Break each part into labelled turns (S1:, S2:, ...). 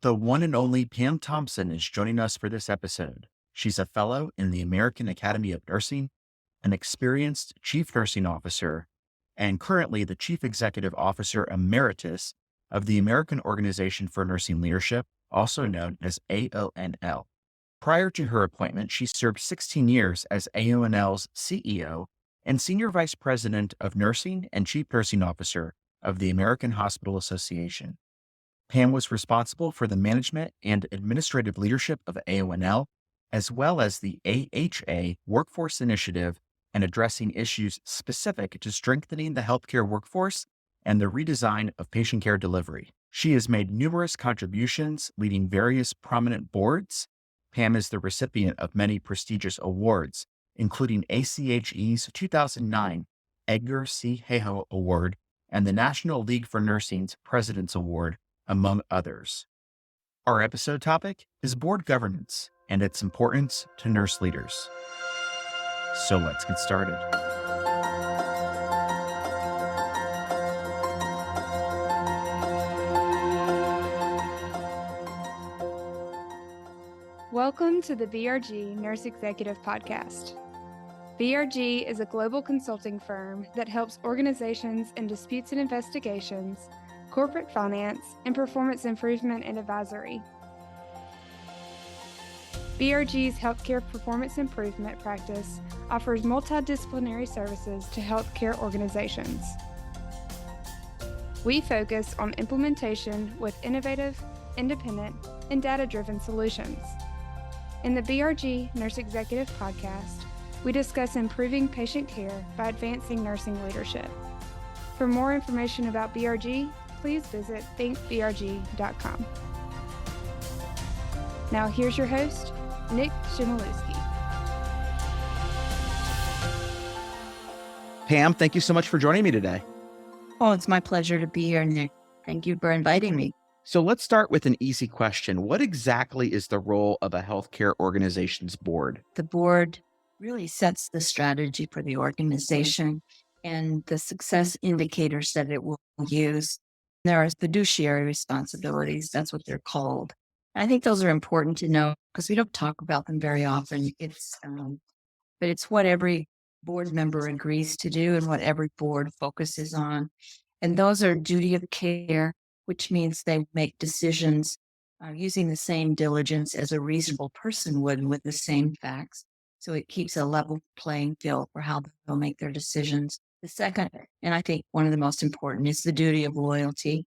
S1: The one and only Pam Thompson is joining us for this episode. She's a fellow in the American Academy of Nursing, an experienced chief nursing officer, and currently the chief executive officer emeritus of the American Organization for Nursing Leadership, also known as AONL. Prior to her appointment, she served 16 years as AONL's CEO and Senior Vice President of Nursing and Chief Nursing Officer of the American Hospital Association. Pam was responsible for the management and administrative leadership of AONL, as well as the AHA Workforce Initiative and addressing issues specific to strengthening the healthcare workforce and the redesign of patient care delivery. She has made numerous contributions, leading various prominent boards. Pam is the recipient of many prestigious awards, including ACHE's 2009 Edgar C. Hayhoe Award and the National League for Nursing's President's Award, among others. Our episode topic is board governance and its importance to nurse leaders. So let's get started.
S2: Welcome to the BRG Nurse Executive Podcast. BRG is a global consulting firm that helps organizations in disputes and investigations, corporate finance, and performance improvement and advisory. BRG's healthcare performance improvement practice offers multidisciplinary services to healthcare organizations. We focus on implementation with innovative, independent, and data-driven solutions. In the BRG Nurse Executive Podcast, we discuss improving patient care by advancing nursing leadership. For more information about BRG, please visit thinkbrg.com. Now here's your host, Nick Chmielewski.
S1: Pam, thank you so much for joining me today.
S3: Oh, it's my pleasure to be here, Nick. Thank you for inviting me.
S1: So let's start with an easy question. What exactly is the role of a healthcare organization's board?
S3: The board really sets the strategy for the organization and the success indicators that it will use. There are fiduciary responsibilities. That's what they're called. I think those are important to know because we don't talk about them very often. But it's what every board member agrees to do and what every board focuses on. And those are duty of care, which means they make decisions using the same diligence as a reasonable person would with the same facts. So it keeps a level playing field for how they'll make their decisions. The second, and I think one of the most important, is the duty of loyalty,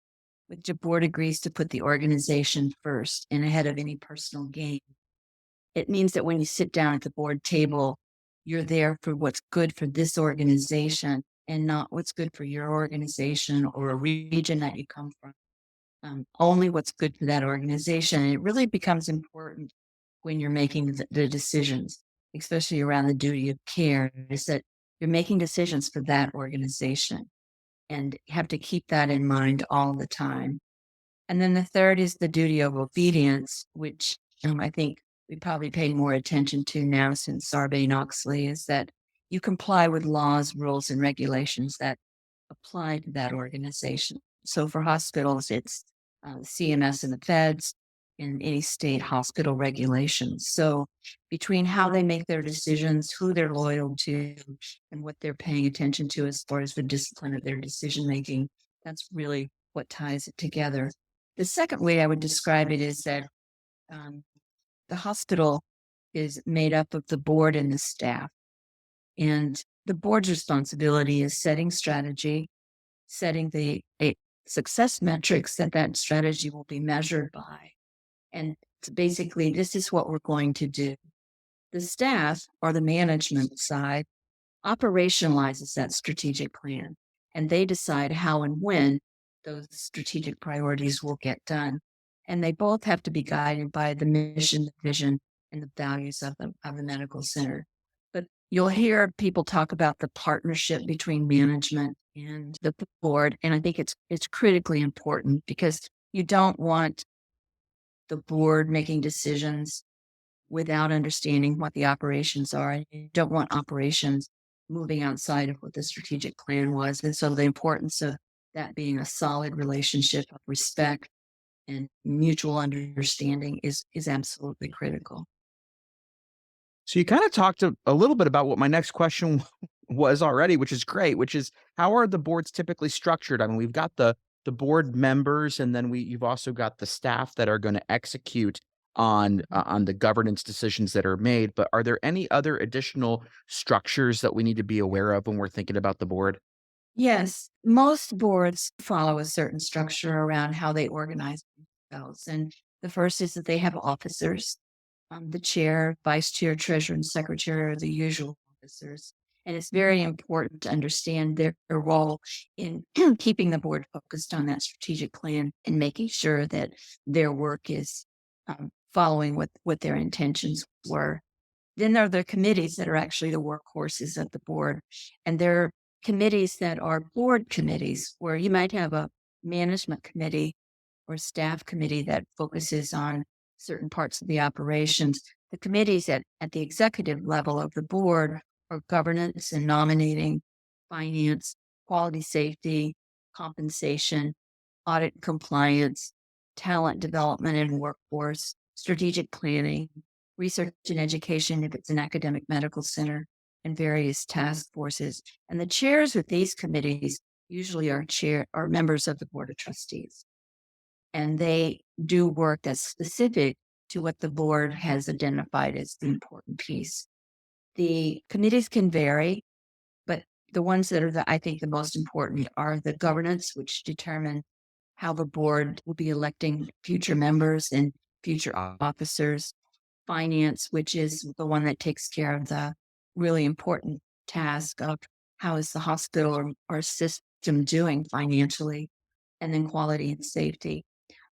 S3: which the board agrees to put the organization first and ahead of any personal gain. It means that when you sit down at the board table, you're there for what's good for this organization and not what's good for your organization or a region that you come from. Only what's good for that organization. And it really becomes important when you're making the decisions, especially around the duty of care, is that you're making decisions for that organization and you have to keep that in mind all the time. And then the third is the duty of obedience, which I think we probably pay more attention to now since Sarbanes-Oxley, is that you comply with laws, rules, and regulations that apply to that organization. So for hospitals, it's CMS and the feds and any state hospital regulations. So between how they make their decisions, who they're loyal to, and what they're paying attention to as far as the discipline of their decision making, that's really what ties it together. The second way I would describe it is that the hospital is made up of the board and the staff. And the board's responsibility is setting strategy, setting the success metrics that strategy will be measured by. And basically, this is what we're going to do. The staff, or the management side, operationalizes that strategic plan, and they decide how and when those strategic priorities will get done. And they both have to be guided by the mission, the vision, and the values of the medical center. But you'll hear people talk about the partnership between management and the board, and I think it's critically important because you don't want the board making decisions without understanding what the operations are. And you don't want operations moving outside of what the strategic plan was. And so the importance of that being a solid relationship of respect and mutual understanding is absolutely critical.
S4: So you kind of talked a little bit about what my next question was already, which is great, which is how are the boards typically structured? I mean, we've got the board members, and then you've also got the staff that are going to execute on the governance decisions that are made. But are there any other additional structures that we need to be aware of when we're thinking about the board?
S3: Yes, most boards follow a certain structure around how they organize themselves. And the first is that they have officers. The chair, vice chair, treasurer, and secretary are the usual officers. And it's very important to understand their role in keeping the board focused on that strategic plan and making sure that their work is following what their intentions were. Then there are the committees that are actually the workhorses of the board. And they're committees that are board committees where you might have a management committee or staff committee that focuses on certain parts of the operations. The committees at the executive level of the board are governance and nominating, finance, quality safety, compensation, audit and compliance, talent development and workforce, strategic planning, research and education if it's an academic medical center, and various task forces. And the chairs with these committees usually are members of the board of trustees. And they do work that's specific to what the board has identified as the important piece. The committees can vary, but the ones that are I think the most important are the governance, which determine how the board will be electing future members and future officers. Finance, which is the one that takes care of the really important task of how is the hospital or system doing financially, and then quality and safety.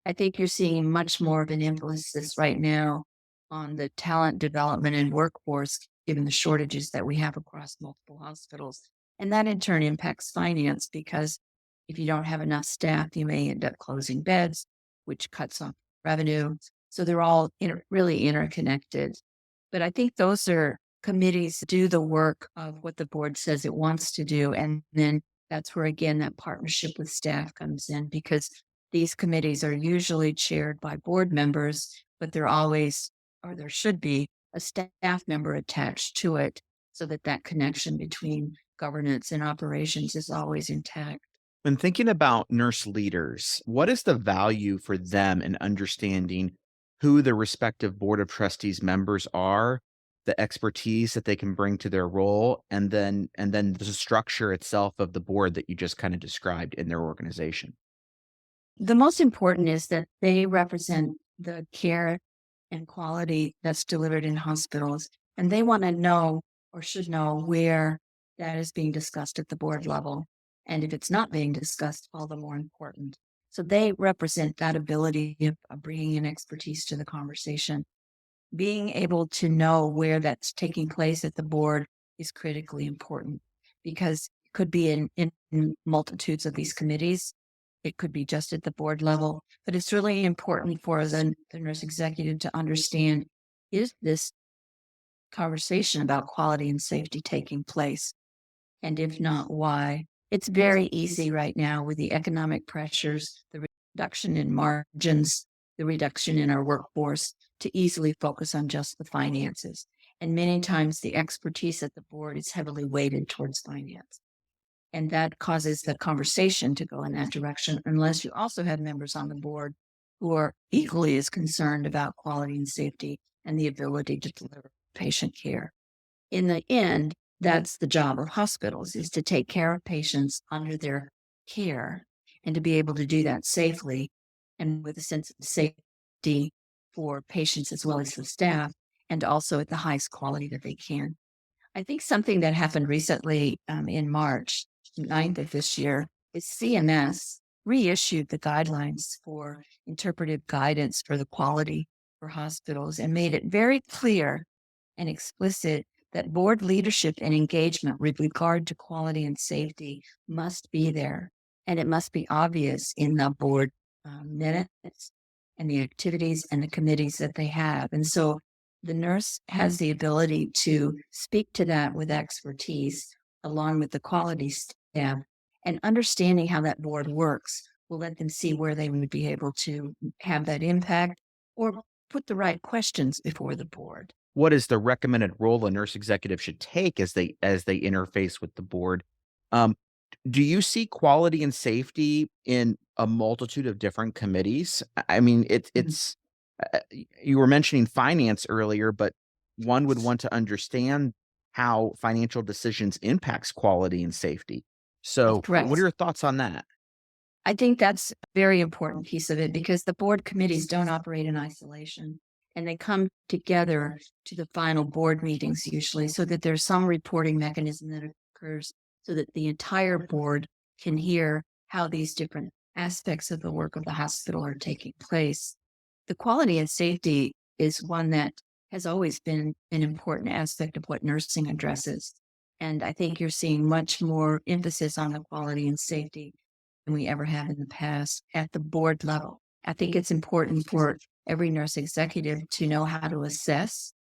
S3: I think you're seeing much more of an emphasis right now on the talent development and workforce, given the shortages that we have across multiple hospitals. And that in turn impacts finance because if you don't have enough staff, you may end up closing beds, which cuts off revenue. So they're all really interconnected. But I think those are committees that do the work of what the board says it wants to do. And then that's where, again, that partnership with staff comes in because these committees are usually chaired by board members, but there always, or there should be, a staff member attached to it so that that connection between governance and operations is always intact.
S4: When thinking about nurse leaders, what is the value for them in understanding who the respective board of trustees members are, the expertise that they can bring to their role, and then the structure itself of the board that you just kind of described in their organization?
S3: The most important is that they represent the care and quality that's delivered in hospitals, and they want to know or should know where that is being discussed at the board level. And if it's not being discussed, all the more important. So they represent that ability of bringing in expertise to the conversation. Being able to know where that's taking place at the board is critically important because it could be in multitudes of these committees. It could be just at the board level, but it's really important for the nurse executive to understand, is this conversation about quality and safety taking place? And if not, why? It's very easy right now with the economic pressures, the reduction in margins, the reduction in our workforce to easily focus on just the finances. And many times the expertise at the board is heavily weighted towards finance. And that causes the conversation to go in that direction, unless you also have members on the board who are equally as concerned about quality and safety and the ability to deliver patient care. In the end, that's the job of hospitals, is to take care of patients under their care and to be able to do that safely and with a sense of safety for patients as well as the staff, and also at the highest quality that they can. I think something that happened recently in March 9th of this year is CMS reissued the guidelines for interpretive guidance for the quality for hospitals and made it very clear and explicit that board leadership and engagement with regard to quality and safety must be there. And it must be obvious in the board minutes and the activities and the committees that they have. And so the nurse has the ability to speak to that with expertise along with the quality staff and understanding how that board works will let them see where they would be able to have that impact or put the right questions before the board.
S4: What is the recommended role a nurse executive should take as they interface with the board? Um, do you see quality and safety in a multitude of different committees? I mean,
S3: Mhm.
S4: you were mentioning finance earlier, but one would want to understand how financial decisions impacts quality and safety.
S3: That's
S4: So, what are
S3: correct.
S4: your thoughts on that?
S3: I think that's a very important piece of it because the board committees don't operate in isolation and they come together to the final board meetings usually so that there's some reporting mechanism that occurs so that the entire board can hear how these different aspects of the work of the hospital are taking place. The quality and safety is one that has always been an important aspect of what nursing addresses. And I think you're seeing much more emphasis on the quality and safety than we ever have in the past at the board level. I think it's important for every nurse executive to know how to assess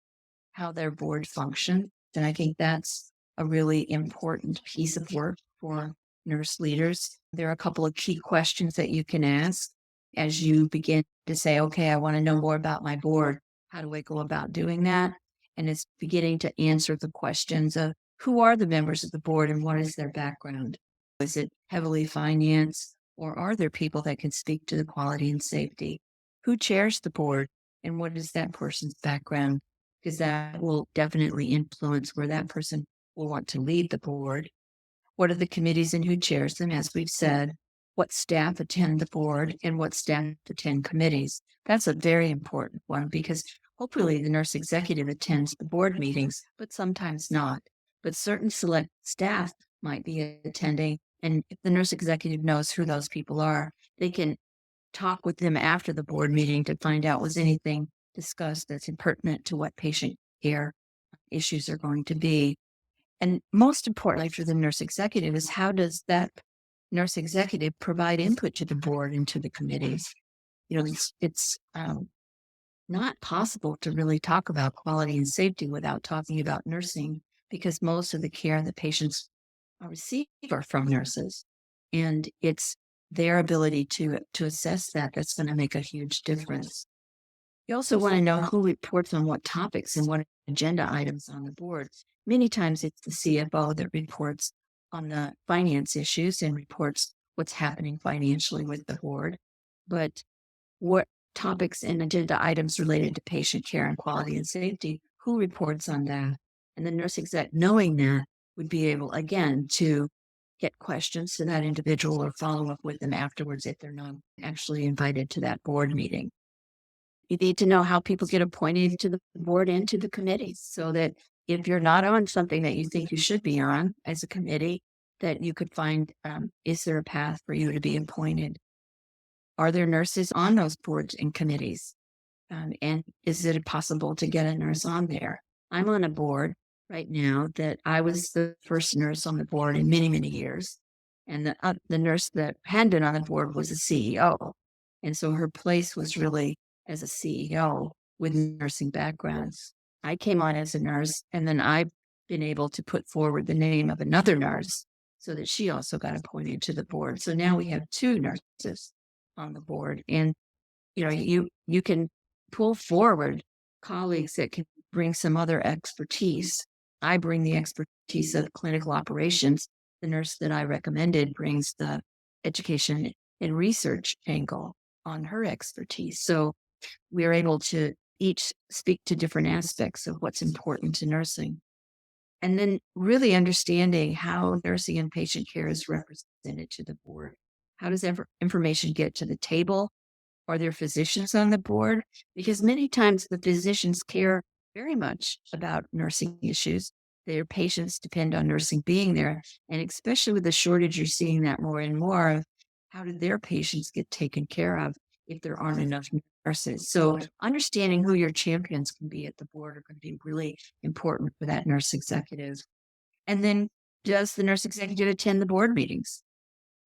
S3: how their board functions. And I think that's a really important piece of work for nurse leaders. There are a couple of key questions that you can ask as you begin to say, okay, I want to know more about my board. How do I go about doing that? And it's beginning to answer the questions of who are the members of the board and what is their background? Is it heavily financed, or are there people that can speak to the quality and safety? Who chairs the board, and what is that person's background? Because that will definitely influence where that person will want to lead the board. What are the committees and who chairs them? As we've said, what staff attend the board and what staff attend committees. That's a very important one because hopefully the nurse executive attends the board meetings, but sometimes not. But certain select staff might be attending. And if the nurse executive knows who those people are, they can talk with them after the board meeting to find out was anything discussed that's pertinent to what patient care issues are going to be. And most importantly for the nurse executive is how does that nurse executive provide input to the board and to the committees? It's not possible to really talk about quality and safety without talking about nursing because most of the care that patients receive are from nurses. And it's their ability to assess that that's going to make a huge difference. You also want to know who reports on what topics and what agenda items on the board. Many times it's the CFO that reports on the finance issues and reports what's happening financially with the board. But what topics and agenda items related to patient care and quality and safety, who reports on that? And the nurse exec, knowing that, would be able, again, to get questions to that individual or follow up with them afterwards if they're not actually invited to that board meeting. You need to know how people get appointed to the board and to the committees so that if you're not on something that you think you should be on as a committee, that you could find, is there a path for you to be appointed? Are there nurses on those boards and committees? And is it possible to get a nurse on there? I'm on a board right now that I was the first nurse on the board in many, many years. And the nurse that had been on the board was a CEO. And so her place was really as a CEO with nursing backgrounds. I came on as a nurse, and then I've been able to put forward the name of another nurse so that she also got appointed to the board. So now we have two nurses on the board. And you can pull forward colleagues that can bring some other expertise. I bring the expertise of clinical operations. The nurse that I recommended brings the education and research angle on her expertise. So we're able to each speak to different aspects of what's important to nursing. And then really understanding how nursing and patient care is represented to the board. How does information get to the table? Are there physicians on the board? Because many times the physicians care very much about nursing issues. Their patients depend on nursing being there. And especially with the shortage, you're seeing that more and more of how do their patients get taken care of if there aren't enough nurses. So understanding who your champions can be at the board are going to be really important for that nurse executive. And then does the nurse executive attend the board meetings?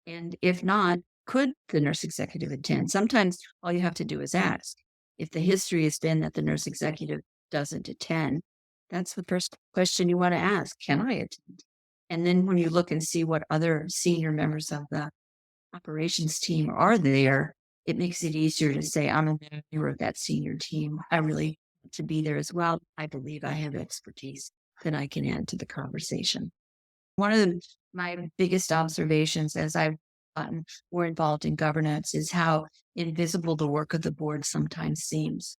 S3: And if not, could the nurse executive attend? Sometimes all you have to do is ask. If the history has been that the nurse executive doesn't attend, that's the first question you want to ask. Can I attend? And then when you look and see what other senior members of the operations team are there, it makes it easier to say, I'm a member of that senior team. I really want to be there as well. I believe I have expertise that I can add to the conversation. One of my biggest observations as I've gotten more involved in governance is how invisible the work of the board sometimes seems.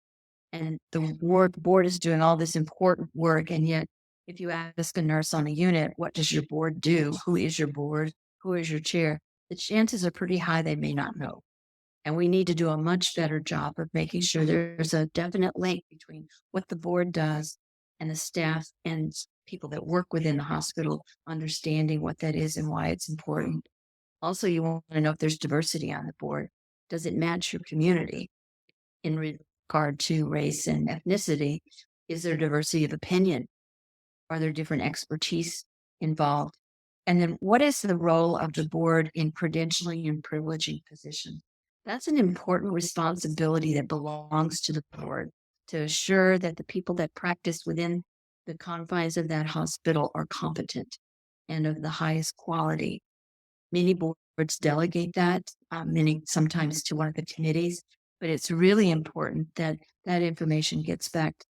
S3: And the board is doing all this important work. And yet, if you ask a nurse on a unit, what does your board do? Who is your board? Who is your chair? The chances are pretty high they may not know. And we need to do a much better job of making sure there's a definite link between what the board does and the staff and people that work within the hospital understanding what that is and why it's important. Also, you want to know if there's diversity on the board. Does it match your community in regard to race and ethnicity? Is there diversity of opinion? Are there different expertise involved? And then what is the role of the board in credentialing and privileging positions? That's an important responsibility that belongs to the board to assure that the people that practice within the confines of that hospital are competent and of the highest quality. Many boards delegate that, many sometimes to one of the committees, but it's really important that that information gets back to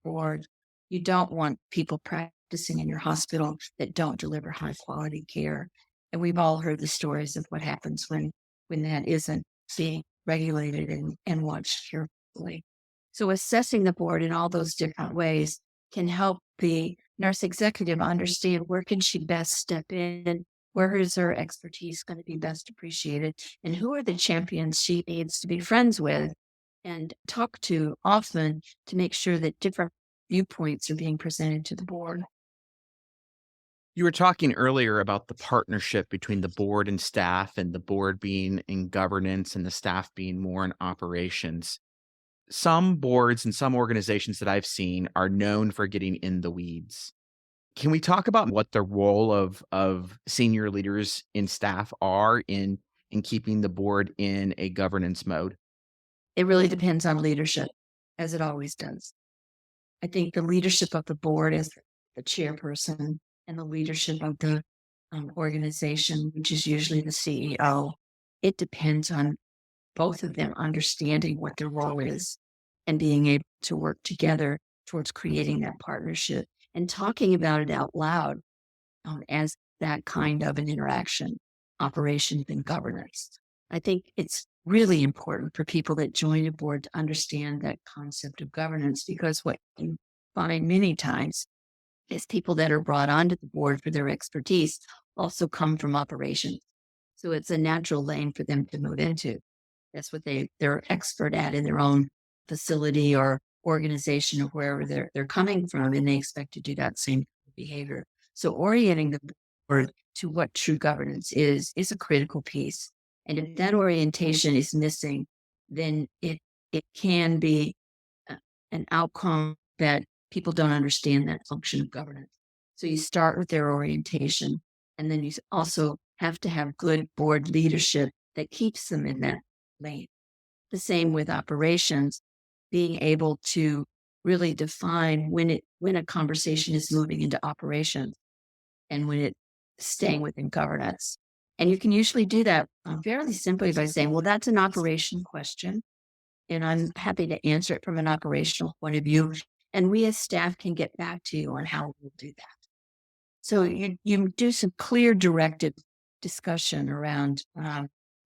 S3: the board. You don't want people practicing in your hospital that don't deliver high quality care. And we've all heard the stories of what happens when that isn't being regulated and watched carefully. So assessing the board in all those different ways can help the nurse executive understand where can she best step in, where is her expertise going to be best appreciated, and who are the champions she needs to be friends with and talk to often to make sure that different viewpoints are being presented to the board.
S4: You were talking earlier about the partnership between the board and staff, and the board being in governance and the staff being more in operations. Some boards and some organizations that I've seen are known for getting in the weeds. Can we talk about what the role of senior leaders in staff are in keeping the board in a governance mode?
S3: It really depends on leadership, as it always does. I think the leadership of the board as the chairperson and the leadership of the organization, which is usually the CEO, it depends on both of them understanding what their role is and being able to work together towards creating that partnership and talking about it out loud as that kind of an interaction, operations and governance. I think it's really important for people that join a board to understand that concept of governance, because what you find many times is people that are brought onto the board for their expertise also come from operations. So it's a natural lane for them to move into. That's what they're expert at in their own facility or organization or wherever they're coming from, and they expect to do that same behavior. So orienting the board to what true governance is a critical piece. And if that orientation is missing, then it can be an outcome that people don't understand that function of governance. So you start with their orientation, and then you also have to have good board leadership that keeps them in that lane. The same with operations, being able to really define when a conversation is moving into operations and when it's staying within governance. And you can usually do that fairly simply by saying, well, that's an operation question, and I'm happy to answer it from an operational point of view. And we as staff can get back to you on how we'll do that. So you do some clear directed discussion around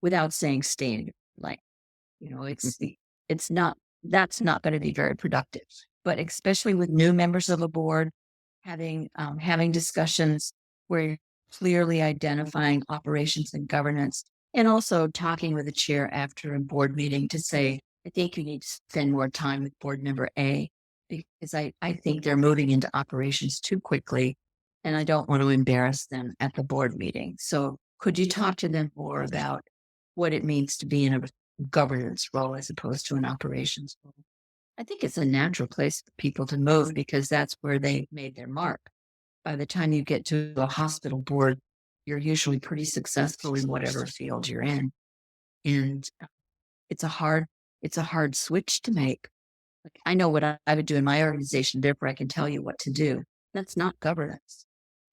S3: without saying staying like, it's not, that's not going to be very productive. But especially with new members of a board, having discussions where you're clearly identifying operations and governance, and also talking with the chair after a board meeting to say, I think you need to spend more time with board member A, because I think they're moving into operations too quickly, and I don't want to embarrass them at the board meeting. So could you talk to them more about what it means to be in a governance role as opposed to an operations role? I think it's a natural place for people to move because that's where they made their mark. By the time you get to a hospital board, you're usually pretty successful in whatever field you're in. And it's a hard switch to make. Like, I know what I would do in my organization, therefore I can tell you what to do. That's not governance.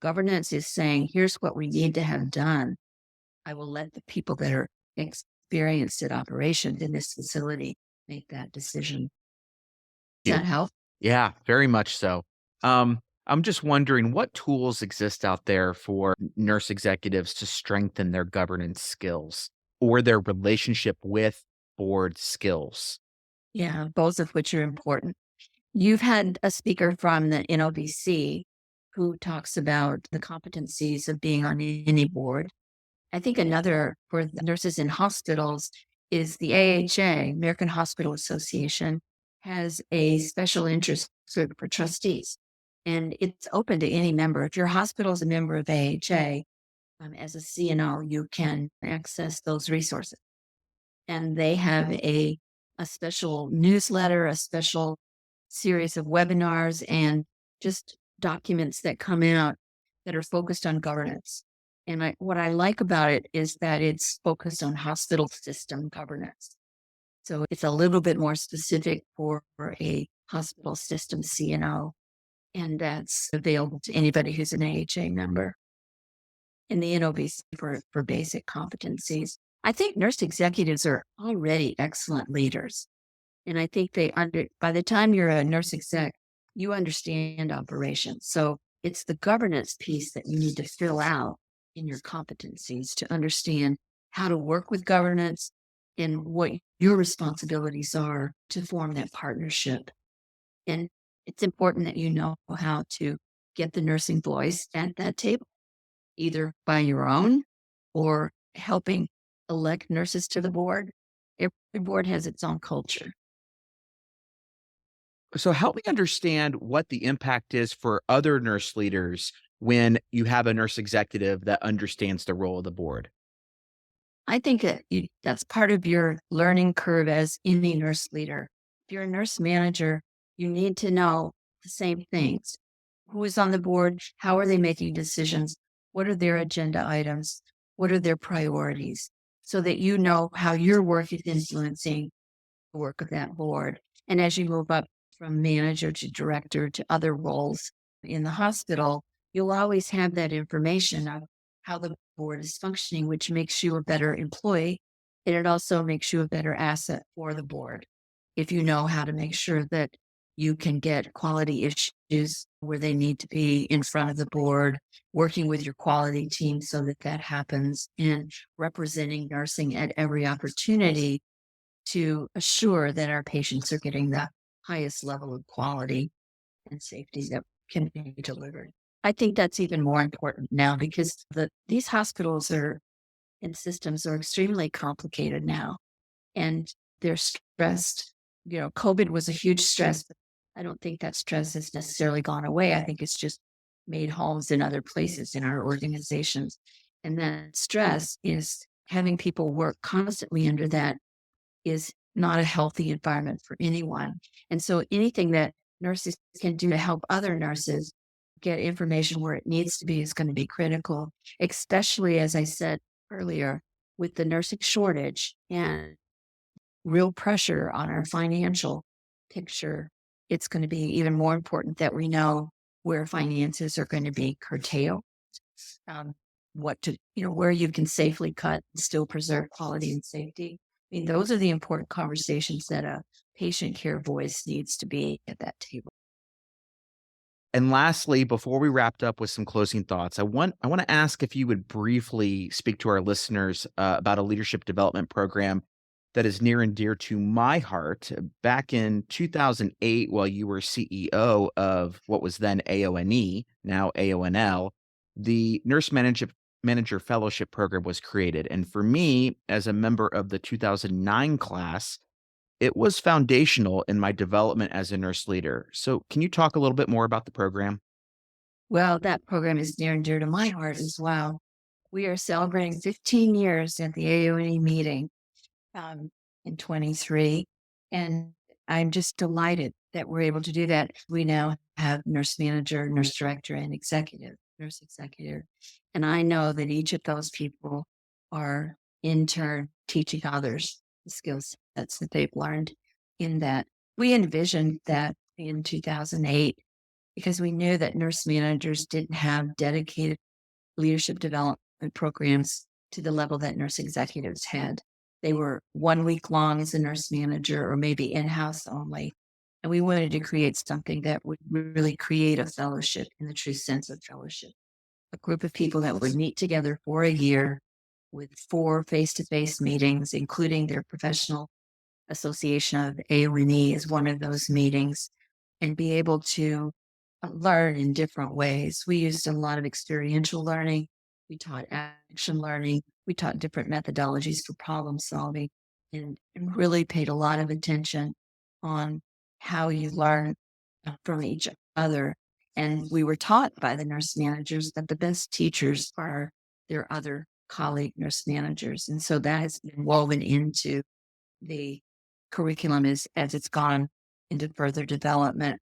S3: Governance is saying, here's what we need to have done. I will let the people that are experienced at operations in this facility make that decision. Does
S4: Yeah.
S3: that help?
S4: Yeah, very much so. I'm just wondering what tools exist out there for nurse executives to strengthen their governance skills or their relationship with board skills.
S3: Yeah, both of which are important. You've had a speaker from the NOBC who talks about the competencies of being on any board. I think another for the nurses in hospitals is the AHA, American Hospital Association, has a special interest group for trustees. And it's open to any member. If your hospital is a member of AHA, as a CNO, you can access those resources. And they have a special newsletter, a special series of webinars, and just documents that come out that are focused on governance. And what I like about it is that it's focused on hospital system governance. So it's a little bit more specific for a hospital system CNO, and that's available to anybody who's an AHA member. And the NOBC for basic competencies. I think nurse executives are already excellent leaders. And I think by the time you're a nurse exec, you understand operations. So it's the governance piece that you need to fill out in your competencies to understand how to work with governance and what your responsibilities are to form that partnership. And it's important that you know how to get the nursing voice at that table, either by your own or helping elect nurses to the board. Every board has its own culture.
S4: So help me understand what the impact is for other nurse leaders when you have a nurse executive that understands the role of the board.
S3: I think that's part of your learning curve as any nurse leader. If you're a nurse manager, you need to know the same things. Who is on the board? How are they making decisions? What are their agenda items? What are their priorities? So that you know how your work is influencing the work of that board. And as you move up from manager to director to other roles in the hospital, you'll always have that information of how the board is functioning, which makes you a better employee. And it also makes you a better asset for the board. If you know how to make sure that you can get quality issues where they need to be in front of the board, working with your quality team so that that happens, and representing nursing at every opportunity to assure that our patients are getting the highest level of quality and safety that can be delivered. I think that's even more important now because these hospitals and systems are extremely complicated now, and they're stressed. COVID was a huge stress, but I don't think that stress has necessarily gone away. I think it's just made homes in other places in our organizations. And that stress is having people work constantly under that is not a healthy environment for anyone. And so anything that nurses can do to help other nurses get information where it needs to be is going to be critical, especially as I said earlier, with the nursing shortage and real pressure on our financial picture. It's going to be even more important that we know where finances are going to be curtailed, where you can safely cut and still preserve quality and safety. I mean, those are the important conversations that a patient care voice needs to be at that table.
S4: And lastly, before we wrapped up with some closing thoughts, I want to ask if you would briefly speak to our listeners about a leadership development program that is near and dear to my heart. Back in 2008, while you were CEO of what was then AONE, now AONL, the Manager Fellowship Program was created. And for me, as a member of the 2009 class, it was foundational in my development as a nurse leader. So can you talk a little bit more about the program?
S3: Well, that program is near and dear to my heart as well. We are celebrating 15 years at the AONE meeting in 23. And I'm just delighted that we're able to do that. We now have nurse manager, nurse director, and nurse executive. And I know that each of those people are in turn teaching others the skill sets that they've learned in that. We envisioned that in 2008 because we knew that nurse managers didn't have dedicated leadership development programs to the level that nurse executives had. They were 1 week long as a nurse manager or maybe in-house only. And we wanted to create something that would really create a fellowship in the true sense of fellowship. A group of people that would meet together for a year with 4 face-to-face meetings, including their professional association of AONL is one of those meetings, and be able to learn in different ways. We used a lot of experiential learning. We taught action learning. We taught different methodologies for problem solving and really paid a lot of attention on how you learn from each other. And we were taught by the nurse managers that the best teachers are their other colleague nurse managers. And so that has been woven into the curriculum as it's gone into further development.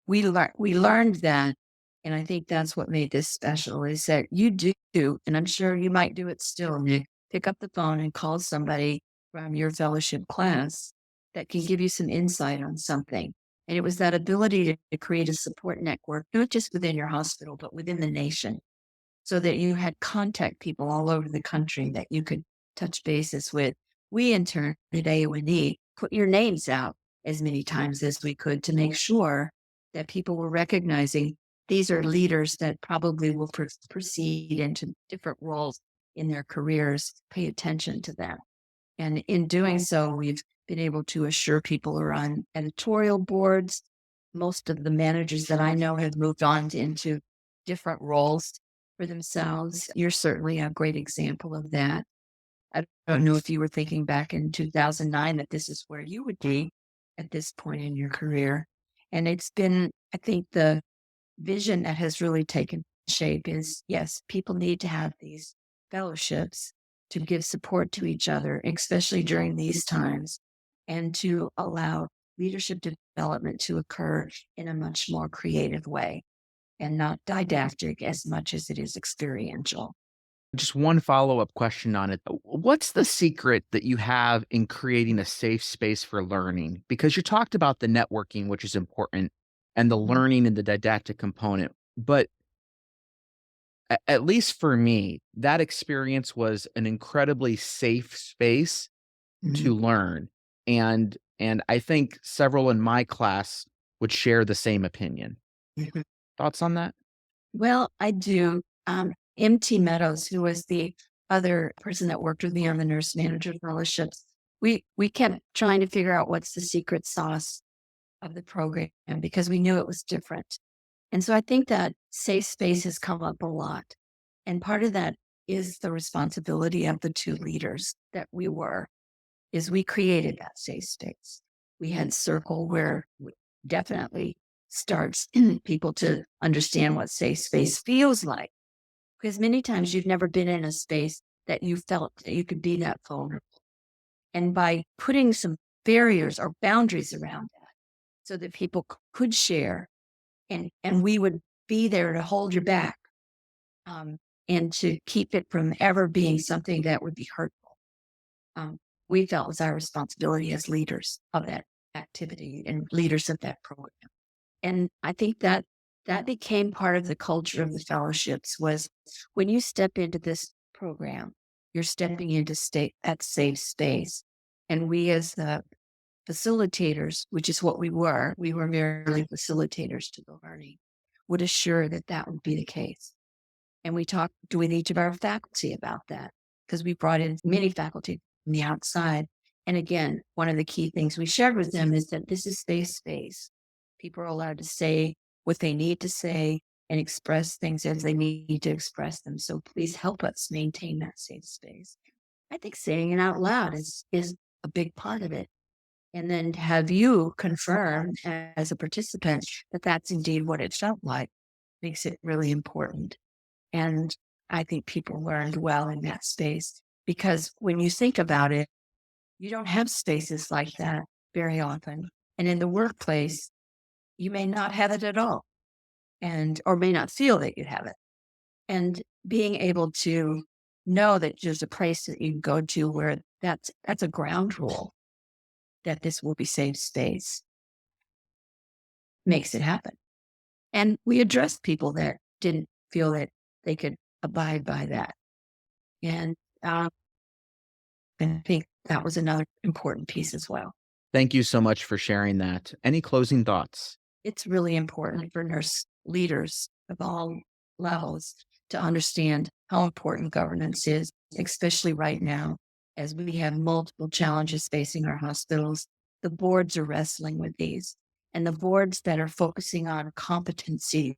S3: We learned that, and I think that's what made this special, is that you do, and I'm sure you might do it still, Nick, pick up the phone and call somebody from your fellowship class that can give you some insight on something. And it was that ability to create a support network, not just within your hospital, but within the nation, so that you had contact people all over the country that you could touch bases with. We, in turn, at AONL, put your names out as many times as we could to make sure that people were recognizing these are leaders that probably will proceed into different roles in their careers. Pay attention to them. And in doing so, we've been able to assure people are on editorial boards. Most of the managers that I know have moved on into different roles for themselves. You're certainly a great example of that. I don't know if you were thinking back in 2009 that this is where you would be at this point in your career. And it's been, I think, the vision that has really taken shape is, yes, people need to have these fellowships to give support to each other, especially during these times, and to allow leadership development to occur in a much more creative way and not didactic as much as it is experiential.
S4: Just one follow-up question on it. What's the secret that you have in creating a safe space for learning? Because you talked about the networking, which is important, and the learning and the didactic component. But at least for me, that experience was an incredibly safe space to learn. And I think several in my class would share the same opinion.
S3: Mhm.
S4: Thoughts on that?
S3: Well, I do. MT Meadows, who was the other person that worked with me on the nurse manager fellowships, we kept trying to figure out what's the secret sauce of the program because we knew it was different. And so I think that safe space has come up a lot. And part of that is the responsibility of the 2 leaders that we were, is we created that safe space. We had Circle where definitely starts people to understand what safe space feels like. Because many times you've never been in a space that you felt that you could be that vulnerable. And by putting some barriers or boundaries around that so that people could share and we would be there to hold your back and to keep it from ever being something that would be hurtful. We felt was our responsibility as leaders of that activity and leaders of that program. And I think that became part of the culture of the fellowships was when you step into this program, you're stepping into that safe space. And we as the facilitators, which is what we were merely facilitators to the learning, would assure that that would be the case. And we talked with each of our faculty about that because we brought in many faculty from the outside. And again, one of the key things we shared with them is that this is safe space. People are allowed to say what they need to say and express things as they need to express them. So please help us maintain that safe space. I think saying it out loud is a big part of it. And then to have you confirm as a participant that that's indeed what it felt like makes it really important. And I think people learned well in that space because when you think about it, you don't have spaces like that very often. And in the workplace, you may not have it at all or may not feel that you have it. And being able to know that there's a place that you can go to where that's a ground rule, that this will be safe space, makes it happen. And we addressed people that didn't feel that they could abide by that. And And I think that was another important piece as well.
S4: Thank you so much for sharing that. Any closing thoughts?
S3: It's really important for nurse leaders of all levels to understand how important governance is, especially right now, as we have multiple challenges facing our hospitals. The boards are wrestling with these, and the boards that are focusing on competencies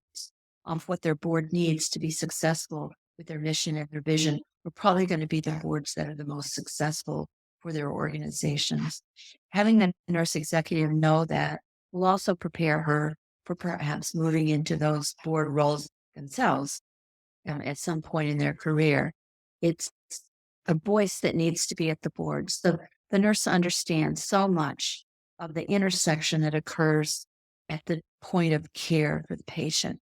S3: of what their board needs to be successful with their mission and their vision are probably going to be the boards that are the most successful for their organizations. Having the nurse executive know that will also prepare her for perhaps moving into those board roles themselves at some point in their career. It's a voice that needs to be at the board. So the nurse understands so much of the intersection that occurs at the point of care for the patient.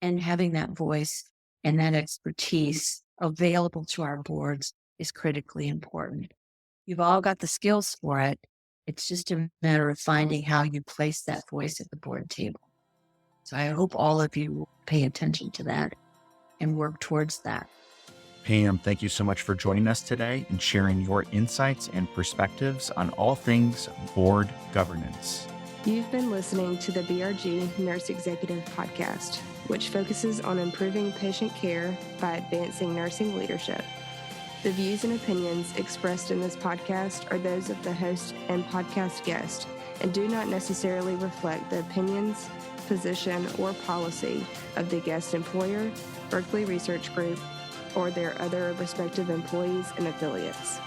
S3: And having that voice and that expertise available to our boards is critically important. You've all got the skills for it. It's just a matter of finding how you place that voice at the board table. So I hope all of you will pay attention to that and work towards that.
S1: Pam, thank you so much for joining us today and sharing your insights and perspectives on all things board governance.
S2: You've been listening to the BRG Nurse Executive Podcast, which focuses on improving patient care by advancing nursing leadership. The views and opinions expressed in this podcast are those of the host and podcast guest and do not necessarily reflect the opinions, position, or policy of the guest employer, Berkeley Research Group, or their other respective employees and affiliates.